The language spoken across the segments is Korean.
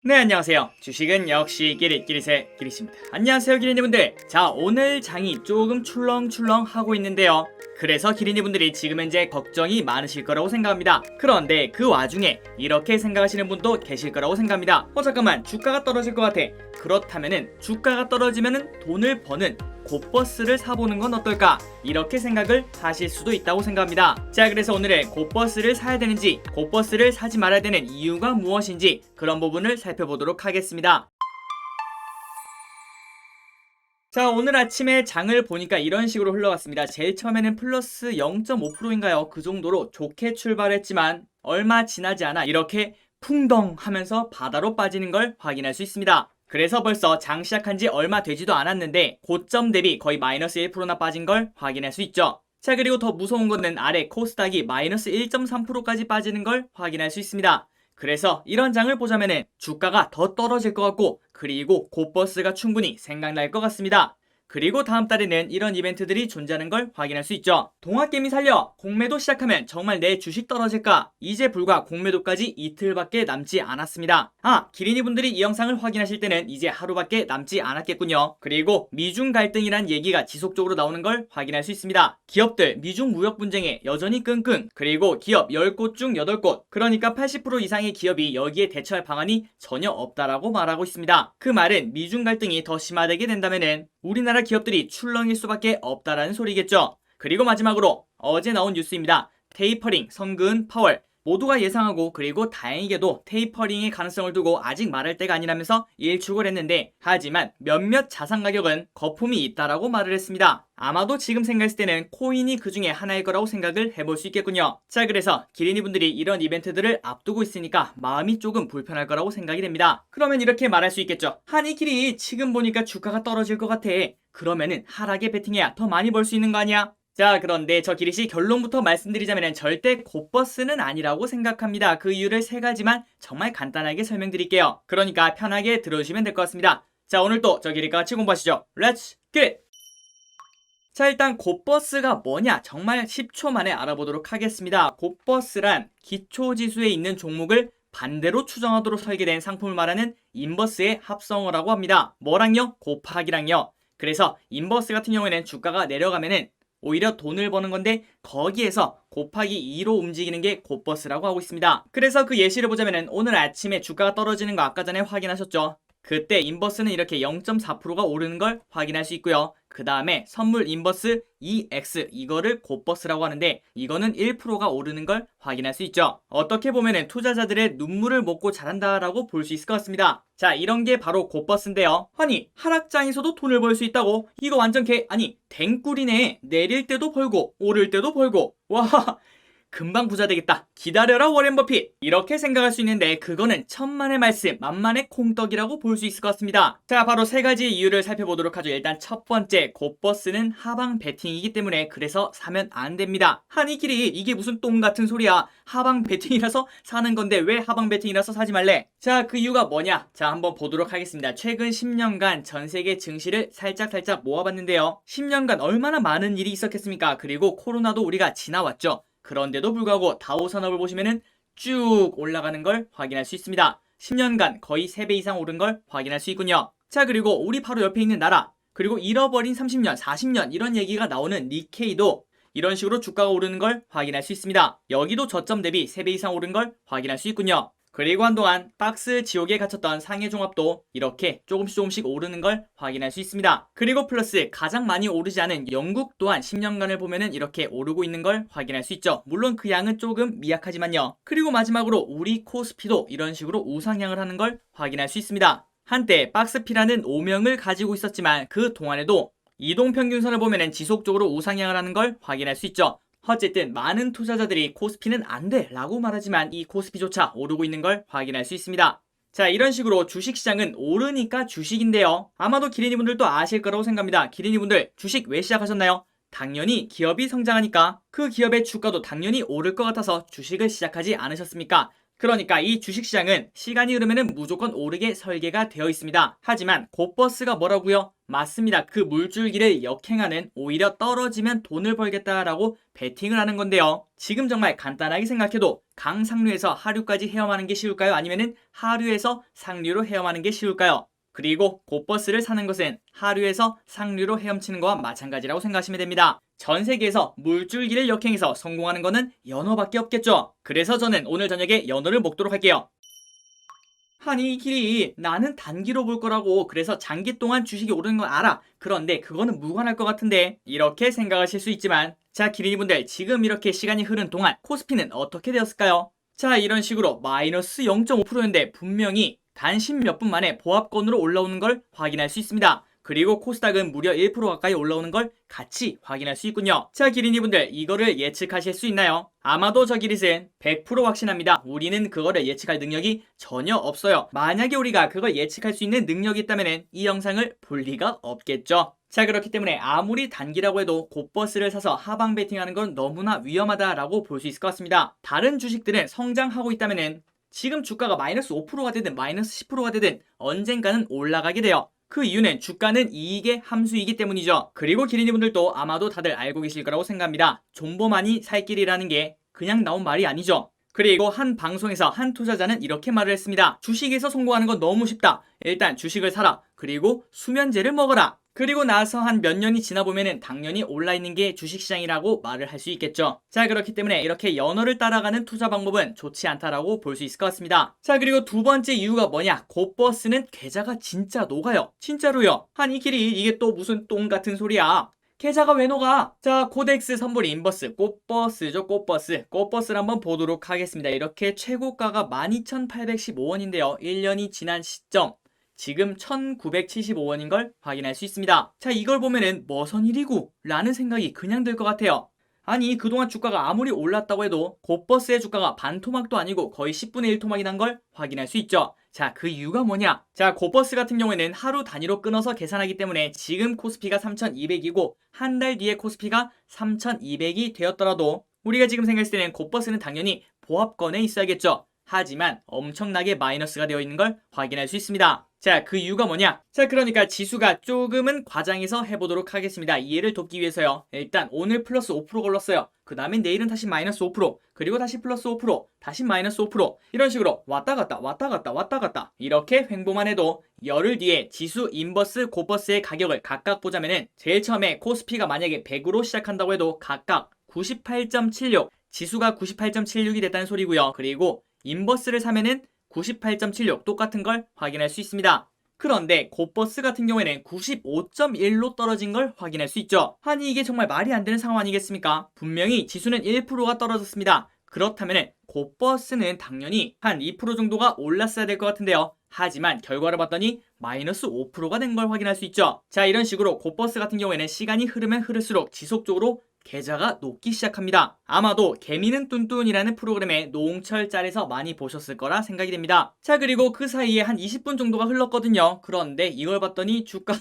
네, 안녕하세요. 주식은 역시 끼리끼리새 끼리씨입니다. 안녕하세요, 기린이분들. 자, 오늘 장이 조금 출렁출렁 하고 있는데요. 그래서 기린이분들이 지금 현재 걱정이 많으실 거라고 생각합니다. 그런데 그 와중에 이렇게 생각하시는 분도 계실 거라고 생각합니다. 잠깐만, 주가가 떨어질 것 같아. 그렇다면은 주가가 떨어지면은 돈을 버는 곧버스를 사보는 건 어떨까? 이렇게 생각을 하실 수도 있다고 생각합니다. 자, 그래서 오늘은 곧버스를 사야 되는지, 곧버스를 사지 말아야 되는 이유가 무엇인지 그런 부분을 살펴보도록 하겠습니다. 자, 오늘 아침에 장을 보니까 이런 식으로 흘러갔습니다. 제일 처음에는 플러스 0.5%인가요? 그 정도로 좋게 출발했지만 얼마 지나지 않아 이렇게 풍덩 하면서 바다로 빠지는 걸 확인할 수 있습니다. 그래서 벌써 장 시작한 지 얼마 되지도 않았는데 고점 대비 거의 마이너스 1%나 빠진 걸 확인할 수 있죠. 자, 그리고 더 무서운 거는 아래 코스닥이 마이너스 1.3%까지 빠지는 걸 확인할 수 있습니다. 그래서 이런 장을 보자면은 주가가 더 떨어질 것 같고, 그리고 곧버스가 충분히 생각날 것 같습니다. 그리고 다음 달에는 이런 이벤트들이 존재하는 걸 확인할 수 있죠. 동학개미 살려! 공매도 시작하면 정말 내 주식 떨어질까? 이제 불과 공매도까지 이틀밖에 남지 않았습니다. 기린이 분들이 이 영상을 확인하실 때는 이제 하루밖에 남지 않았겠군요. 그리고 미중 갈등이란 얘기가 지속적으로 나오는 걸 확인할 수 있습니다. 기업들 미중 무역 분쟁에 여전히 끙끙, 그리고 기업 10곳 중 8곳, 그러니까 80% 이상의 기업이 여기에 대처할 방안이 전혀 없다라고 말하고 있습니다. 그 말은 미중 갈등이 더 심화되게 된다면은 우리나라 기업들이 출렁일 수밖에 없다라는 소리겠죠. 그리고 마지막으로 어제 나온 뉴스입니다. 테이퍼링, 성근, 파월 모두가 예상하고, 그리고 다행히게도 테이퍼링의 가능성을 두고 아직 말할 때가 아니라면서 일축을 했는데, 하지만 몇몇 자산 가격은 거품이 있다라고 말을 했습니다. 아마도 지금 생각했을 때는 코인이 그 중에 하나일 거라고 생각을 해볼 수 있겠군요. 자, 그래서 기린이 분들이 이런 이벤트들을 앞두고 있으니까 마음이 조금 불편할 거라고 생각이 됩니다. 그러면 이렇게 말할 수 있겠죠. 아니 기리, 지금 보니까 주가가 떨어질 것 같아. 그러면은 하락에 베팅해야 더 많이 벌 수 있는 거 아니야? 자, 그런데 저 기리씨 결론부터 말씀드리자면 절대 곧버스는 아니라고 생각합니다. 그 이유를 세 가지만 정말 간단하게 설명드릴게요. 그러니까 편하게 들어주시면 될 것 같습니다. 자, 오늘도 저 기리과 같이 공부하시죠. Let's get it! 자, 일단 곧버스가 뭐냐 정말 10초 만에 알아보도록 하겠습니다. 곧버스란 기초지수에 있는 종목을 반대로 추정하도록 설계된 상품을 말하는 인버스의 합성어라고 합니다. 뭐랑요? 곱하기랑요. 그래서 인버스 같은 경우에는 주가가 내려가면은 오히려 돈을 버는 건데, 거기에서 곱하기 2로 움직이는 게 곧버스라고 하고 있습니다. 그래서 그 예시를 보자면은 오늘 아침에 주가가 떨어지는 거 아까 전에 확인하셨죠? 그때 인버스는 이렇게 0.4%가 오르는 걸 확인할 수 있고요. 그 다음에 선물 인버스 EX, 이거를 곧버스라고 하는데 이거는 1%가 오르는 걸 확인할 수 있죠. 어떻게 보면은 투자자들의 눈물을 먹고 자란다라고 볼 수 있을 것 같습니다. 자, 이런 게 바로 곧버스인데요. 아니, 하락장에서도 돈을 벌 수 있다고? 이거 완전 댕꿀이네. 내릴 때도 벌고 오를 때도 벌고. 와, 금방 부자 되겠다. 기다려라 워렌 버핏. 이렇게 생각할 수 있는데 그거는 천만의 말씀, 만만의 콩떡이라고 볼 수 있을 것 같습니다. 자, 바로 세 가지 이유를 살펴보도록 하죠. 일단 첫 번째, 곧버스는 하방 베팅이기 때문에 그래서 사면 안 됩니다. 한이길이 이게 무슨 똥 같은 소리야. 하방 베팅이라서 사는 건데 왜 하방 베팅이라서 사지 말래? 자, 그 이유가 뭐냐? 자, 한번 보도록 하겠습니다. 최근 10년간 전 세계 증시를 살짝 모아봤는데요. 10년간 얼마나 많은 일이 있었겠습니까? 그리고 코로나도 우리가 지나왔죠. 그런데도 불구하고 다우 산업을 보시면은 쭉 올라가는 걸 확인할 수 있습니다. 10년간 거의 3배 이상 오른 걸 확인할 수 있군요. 자, 그리고 우리 바로 옆에 있는 나라, 그리고 잃어버린 30년, 40년 이런 얘기가 나오는 니케이도 이런 식으로 주가가 오르는 걸 확인할 수 있습니다. 여기도 저점 대비 3배 이상 오른 걸 확인할 수 있군요. 그리고 한동안 박스 지옥에 갇혔던 상해종합도 이렇게 조금씩 오르는 걸 확인할 수 있습니다. 그리고 플러스 가장 많이 오르지 않은 영국 또한 10년간을 보면은 이렇게 오르고 있는 걸 확인할 수 있죠. 물론 그 양은 조금 미약하지만요. 그리고 마지막으로 우리 코스피도 이런 식으로 우상향을 하는 걸 확인할 수 있습니다. 한때 박스피라는 오명을 가지고 있었지만 그 동안에도 이동평균선을 보면은 지속적으로 우상향을 하는 걸 확인할 수 있죠. 어쨌든 많은 투자자들이 코스피는 안 돼 라고 말하지만 이 코스피조차 오르고 있는 걸 확인할 수 있습니다. 자, 이런 식으로 주식시장은 오르니까 주식인데요. 아마도 기린이분들도 아실 거라고 생각합니다. 기린이분들 주식 왜 시작하셨나요? 당연히 기업이 성장하니까 그 기업의 주가도 당연히 오를 것 같아서 주식을 시작하지 않으셨습니까? 그러니까 이 주식시장은 시간이 흐르면 무조건 오르게 설계가 되어 있습니다. 하지만 곧버스가 뭐라고요? 맞습니다. 그 물줄기를 역행하는, 오히려 떨어지면 돈을 벌겠다라고 베팅을 하는 건데요. 지금 정말 간단하게 생각해도 강상류에서 하류까지 헤엄하는 게 쉬울까요? 아니면은 하류에서 상류로 헤엄하는 게 쉬울까요? 그리고 곧버스를 사는 것은 하류에서 상류로 헤엄치는 것과 마찬가지라고 생각하시면 됩니다. 전 세계에서 물줄기를 역행해서 성공하는 것은 연어밖에 없겠죠. 그래서 저는 오늘 저녁에 연어를 먹도록 할게요. 아니 이 길이 나는 단기로 볼 거라고, 그래서 장기 동안 주식이 오르는 건 알아. 그런데 그거는 무관할 것 같은데, 이렇게 생각하실 수 있지만, 자 기린이분들, 지금 이렇게 시간이 흐른 동안 코스피는 어떻게 되었을까요? 자 이런 식으로 마이너스 0.5%인데 분명히 단 10몇 분 만에 보합권으로 올라오는 걸 확인할 수 있습니다. 그리고 코스닥은 무려 1% 가까이 올라오는 걸 같이 확인할 수 있군요. 자 기린이분들, 이거를 예측하실 수 있나요? 아마도 저 기릿은 100% 확신합니다. 우리는 그거를 예측할 능력이 전혀 없어요. 만약에 우리가 그걸 예측할 수 있는 능력이 있다면 이 영상을 볼 리가 없겠죠. 자 그렇기 때문에 아무리 단기라고 해도 곧버스를 사서 하방 베팅하는 건 너무나 위험하다라고 볼 수 있을 것 같습니다. 다른 주식들은 성장하고 있다면 지금 주가가 마이너스 5%가 되든 마이너스 10%가 되든 언젠가는 올라가게 돼요. 그 이유는 주가는 이익의 함수이기 때문이죠. 그리고 기린이분들도 아마도 다들 알고 계실 거라고 생각합니다. 존버만이 살 길이라는 게 그냥 나온 말이 아니죠. 그리고 한 방송에서 한 투자자는 이렇게 말을 했습니다. 주식에서 성공하는 건 너무 쉽다. 일단 주식을 사라. 그리고 수면제를 먹어라. 그리고 나서 한 몇 년이 지나 보면은 당연히 올라있는 게 주식시장이라고 말을 할 수 있겠죠. 자 그렇기 때문에 이렇게 연어를 따라가는 투자 방법은 좋지 않다라고 볼 수 있을 것 같습니다. 자 그리고 두 번째 이유가 뭐냐? 곧버스는 계좌가 진짜 녹아요. 진짜로요. 한 이 길이 이게 또 무슨 똥 같은 소리야. 계좌가 왜 녹아? 자 코덱스 선불 인버스 꽃버스죠. 꽃버스를 한번 보도록 하겠습니다. 이렇게 최고가가 12,815원인데요 1년이 지난 시점 지금 1975원인 걸 확인할 수 있습니다. 자 이걸 보면은 뭐선 일이고 라는 생각이 그냥 들 것 같아요. 아니 그동안 주가가 아무리 올랐다고 해도 곧버스의 주가가 반토막도 아니고 거의 10분의 1 토막이 난 걸 확인할 수 있죠. 자 그 이유가 뭐냐? 자 곧버스 같은 경우에는 하루 단위로 끊어서 계산하기 때문에 지금 코스피가 3200이고 한 달 뒤에 코스피가 3200이 되었더라도 우리가 지금 생각했을 때는 곧버스는 당연히 보합권에 있어야겠죠. 하지만 엄청나게 마이너스가 되어 있는 걸 확인할 수 있습니다. 자 그 이유가 뭐냐? 자 그러니까 지수가 조금은 과장해서 해보도록 하겠습니다. 이해를 돕기 위해서요. 일단 오늘 플러스 5% 걸렀어요. 그 다음에 내일은 다시 마이너스 5%, 그리고 다시 플러스 5%, 다시 마이너스 5%, 이런 식으로 왔다 갔다 이렇게 횡보만 해도 열흘 뒤에 지수 인버스 곧버스의 가격을 각각 보자면은 제일 처음에 코스피가 만약에 100으로 시작한다고 해도 각각 98.76, 지수가 98.76이 됐다는 소리고요. 그리고 인버스를 사면은 98.76 똑같은 걸 확인할 수 있습니다. 그런데 곧버스 같은 경우에는 95.1로 떨어진 걸 확인할 수 있죠. 아니 이게 정말 말이 안 되는 상황 아니겠습니까? 분명히 지수는 1%가 떨어졌습니다. 그렇다면 곧버스는 당연히 한 2% 정도가 올랐어야 될 것 같은데요. 하지만 결과를 봤더니 마이너스 5%가 된 걸 확인할 수 있죠. 자 이런 식으로 곧버스 같은 경우에는 시간이 흐르면 흐를수록 지속적으로 계좌가 녹기 시작합니다. 아마도 개미는 뚠뚠이라는 프로그램의 노홍철 짤에서 많이 보셨을 거라 생각이 됩니다. 자 그리고 그 사이에 한 20분 정도가 흘렀거든요. 그런데 이걸 봤더니 주가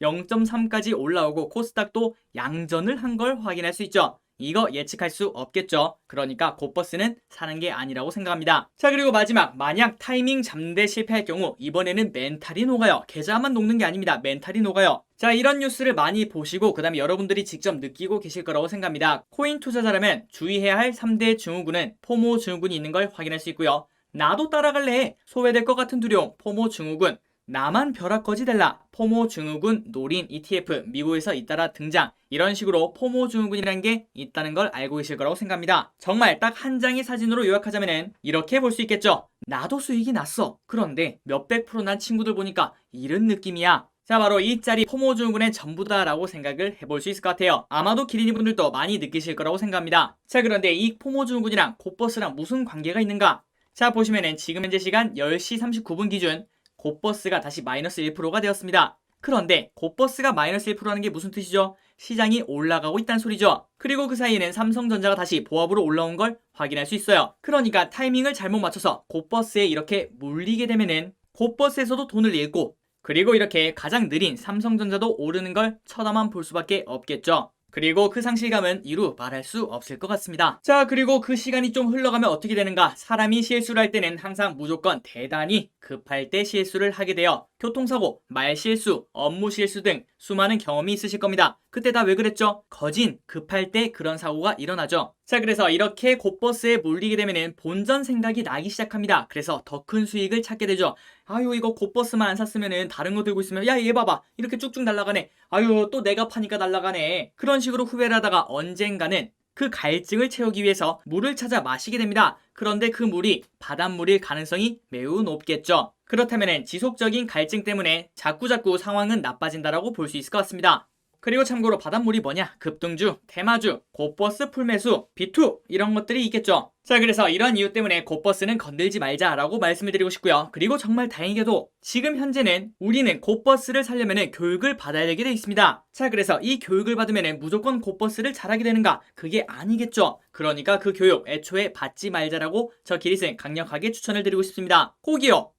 0.3까지 올라오고 코스닥도 양전을 한 걸 확인할 수 있죠. 이거 예측할 수 없겠죠. 그러니까 곧버스는 사는 게 아니라고 생각합니다. 자 그리고 마지막, 만약 타이밍 잠대 실패할 경우 이번에는 멘탈이 녹아요. 계좌만 녹는 게 아닙니다. 멘탈이 녹아요. 자 이런 뉴스를 많이 보시고 그 다음에 여러분들이 직접 느끼고 계실 거라고 생각합니다. 코인 투자자라면 주의해야 할 3대 증후군은 포모 증후군이 있는 걸 확인할 수 있고요. 나도 따라갈래, 소외될 것 같은 두려움, 포모 증후군, 나만 벼락거지 될라, 포모 증후군, 노린 ETF, 미국에서 잇따라 등장, 이런 식으로 포모 증후군이라는 게 있다는 걸 알고 계실 거라고 생각합니다. 정말 딱 한 장의 사진으로 요약하자면 이렇게 볼 수 있겠죠. 나도 수익이 났어. 그런데 몇백 프로 난 친구들 보니까 이런 느낌이야. 자 바로 이 짤이 포모 증후군의 전부다 라고 생각을 해볼 수 있을 것 같아요. 아마도 기린이 분들도 많이 느끼실 거라고 생각합니다. 자 그런데 이 포모 증후군이랑 곧버스랑 무슨 관계가 있는가? 자 보시면은 지금 현재 시간 10시 39분 기준 곧버스가 다시 마이너스 1%가 되었습니다. 그런데 곧버스가 마이너스 1%라는 게 무슨 뜻이죠? 시장이 올라가고 있다는 소리죠. 그리고 그 사이에는 삼성전자가 다시 보합으로 올라온 걸 확인할 수 있어요. 그러니까 타이밍을 잘못 맞춰서 곧버스에 이렇게 물리게 되면은 곧버스에서도 돈을 잃고, 그리고 이렇게 가장 느린 삼성전자도 오르는 걸 쳐다만 볼 수밖에 없겠죠. 그리고 그 상실감은 이루 말할 수 없을 것 같습니다. 자, 그리고 그 시간이 좀 흘러가면 어떻게 되는가? 사람이 실수를 할 때는 항상 무조건 대단히 급할 때 실수를 하게 되어 교통사고, 말실수, 업무 실수 등 수많은 경험이 있으실 겁니다. 그때 다 왜 그랬죠? 거진 급할 때 그런 사고가 일어나죠. 자, 그래서 이렇게 곧버스에 몰리게 되면은 본전 생각이 나기 시작합니다. 그래서 더 큰 수익을 찾게 되죠. 아유, 이거 곧버스만 안 샀으면은 다른 거 들고 있으면 야, 얘 봐봐. 이렇게 쭉쭉 날아가네. 아유, 또 내가 파니까 날아가네. 그런 식으로 후회를 하다가 언젠가는 그 갈증을 채우기 위해서 물을 찾아 마시게 됩니다. 그런데 그 물이 바닷물일 가능성이 매우 높겠죠. 그렇다면 지속적인 갈증 때문에 자꾸자꾸 상황은 나빠진다라고 볼 수 있을 것 같습니다. 그리고 참고로 바닷물이 뭐냐? 급등주, 대마주, 곧버스 풀매수, B2 이런 것들이 있겠죠. 자, 그래서 이런 이유 때문에 곧버스는 건들지 말자라고 말씀을 드리고 싶고요. 그리고 정말 다행히도 지금 현재는 우리는 곧버스를 사려면 교육을 받아야 되게 돼 있습니다. 자, 그래서 이 교육을 받으면 무조건 곧버스를 잘하게 되는가? 그게 아니겠죠. 그러니까 그 교육 애초에 받지 말자라고 저 기리쌤 강력하게 추천을 드리고 싶습니다. 꼭이요.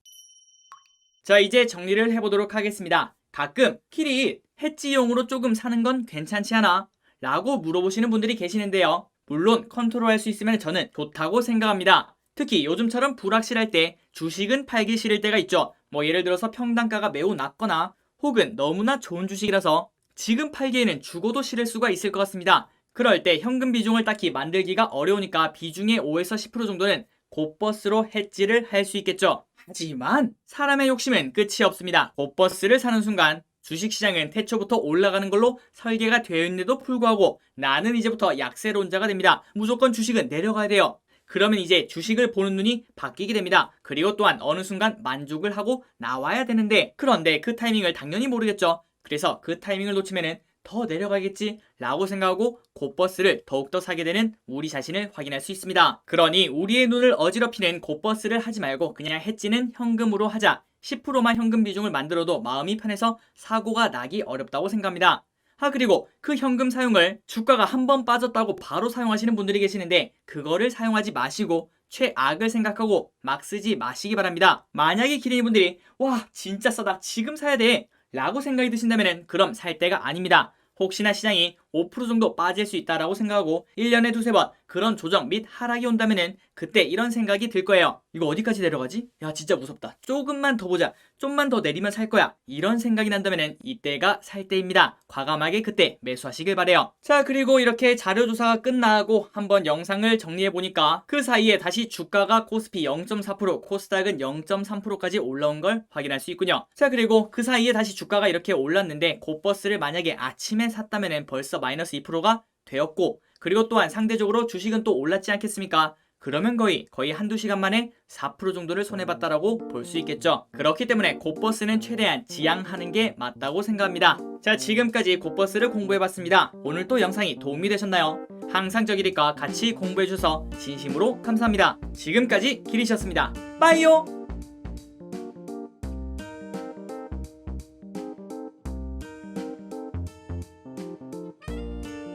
자, 이제 정리를 해보도록 하겠습니다. 가끔 키리 해지용으로 조금 사는 건 괜찮지 않아? 라고 물어보시는 분들이 계시는데요. 물론 컨트롤할 수 있으면 저는 좋다고 생각합니다. 특히 요즘처럼 불확실할 때 주식은 팔기 싫을 때가 있죠. 뭐 예를 들어서 평단가가 매우 낮거나 혹은 너무나 좋은 주식이라서 지금 팔기에는 죽어도 싫을 수가 있을 것 같습니다. 그럴 때 현금 비중을 딱히 만들기가 어려우니까 비중의 5에서 10% 정도는 곧버스로 해지를 할 수 있겠죠. 하지만 사람의 욕심은 끝이 없습니다. 곧버스를 사는 순간 주식시장은 태초부터 올라가는 걸로 설계가 되어 있는데도 불구하고 나는 이제부터 약세론자가 됩니다. 무조건 주식은 내려가야 돼요. 그러면 이제 주식을 보는 눈이 바뀌게 됩니다. 그리고 또한 어느 순간 만족을 하고 나와야 되는데 그런데 그 타이밍을 당연히 모르겠죠. 그래서 그 타이밍을 놓치면은 더 내려가겠지 라고 생각하고 곧버스를 더욱더 사게 되는 우리 자신을 확인할 수 있습니다. 그러니 우리의 눈을 어지럽히는 곧버스를 하지 말고 그냥 해지는 현금으로 하자. 10%만 현금 비중을 만들어도 마음이 편해서 사고가 나기 어렵다고 생각합니다. 그리고 그 현금 사용을 주가가 한번 빠졌다고 바로 사용하시는 분들이 계시는데 그거를 사용하지 마시고 최악을 생각하고 막 쓰지 마시기 바랍니다. 만약에 기린이분들이 와 진짜 싸다 지금 사야 돼 라고 생각이 드신다면 그럼 살 때가 아닙니다. 혹시나 시장이 5% 정도 빠질 수 있다라고 생각하고 1년에 두세 번 그런 조정 및 하락이 온다면은 그때 이런 생각이 들 거예요. 이거 어디까지 내려가지? 야 진짜 무섭다. 조금만 더 보자. 좀만 더 내리면 살 거야. 이런 생각이 난다면은 이때가 살 때입니다. 과감하게 그때 매수하시길 바래요. 자, 그리고 이렇게 자료조사가 끝나고 한번 영상을 정리해 보니까 그 사이에 다시 주가가 코스피 0.4%, 코스닥은 0.3%까지 올라온 걸 확인할 수 있군요. 자, 그리고 그 사이에 다시 주가가 이렇게 올랐는데 곧버스를 만약에 아침에 샀다면은 벌써 마이너스 2%가 되었고 그리고 또한 상대적으로 주식은 또 올랐지 않겠습니까? 그러면 거의 한두 시간 만에 4% 정도를 손해봤다라고 볼 수 있겠죠. 그렇기 때문에 곧버스는 최대한 지양하는 게 맞다고 생각합니다. 자, 지금까지 곧버스를 공부해봤습니다. 오늘 또 영상이 도움이 되셨나요? 항상 저기리과 같이 공부해주셔서 진심으로 감사합니다. 지금까지 기리셨습니다. 빠이요!